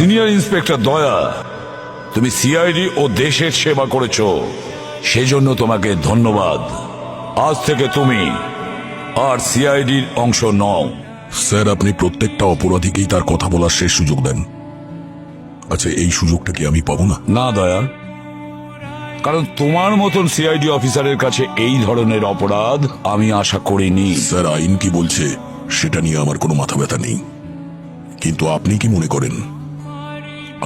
Senior inspector দয়া, তুমি CID ও দেশের সেবা করেছো, সেজন্য তোমাকে ধন্যবাদ। আজ থেকে তুমি আর সিআইডির অংশ নও। স্যার, আপনি প্রত্যেকটা অপরাধীকেই তার কথা বলার শেষ সুযোগ দেন। আচ্ছা, এই সুযোগটা কি আমি পাবো না? না দয়া, কারণ তোমার মতন সিআইডি অফিসারের কাছে এই ধরনের অপরাধ আমি আশা করিনি। স্যার, আইন কি বলছে সেটা নিয়ে আমার কোনো মাথা ব্যথা নেই, কিন্তু আপনি কি মনে করেন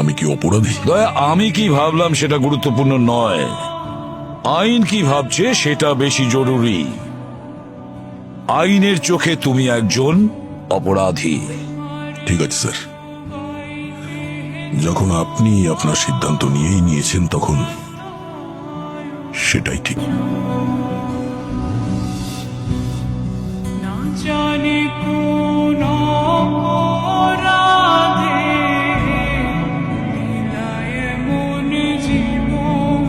আমি কি অপরাধী? দয়া, আমি কি ভাবলাম সেটা গুরুত্বপূর্ণ নয়, আইন কি ভাবছে সেটা বেশি জরুরি। আইনের চোখে তুমি একজন অপরাধী। ঠিক আছে স্যার, যখন আপনি আপনার সিদ্ধান্ত নিয়েই নিয়েছেন তখন সেটাই ঠিক। জানি কোন অপরাধে দিলায় মন জীবন,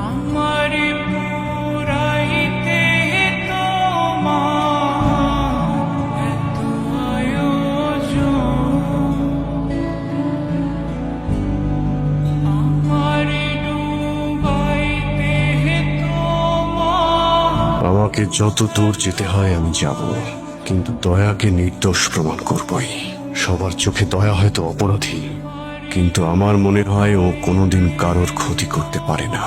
আমার পুরাইতে তোমার এত আয়োজন, আমার ডুবাইতে তোমার। আমাকে যত দূর যেতে হয় আমি যাব, কিন্তু দয়াকে নির্দোষ প্রমাণ করবই। সবার চোখে দয়া হয়তো অপরাধী, কিন্তু আমার মনে হয় ও কোনোদিন কারোর ক্ষতি করতে পারে না।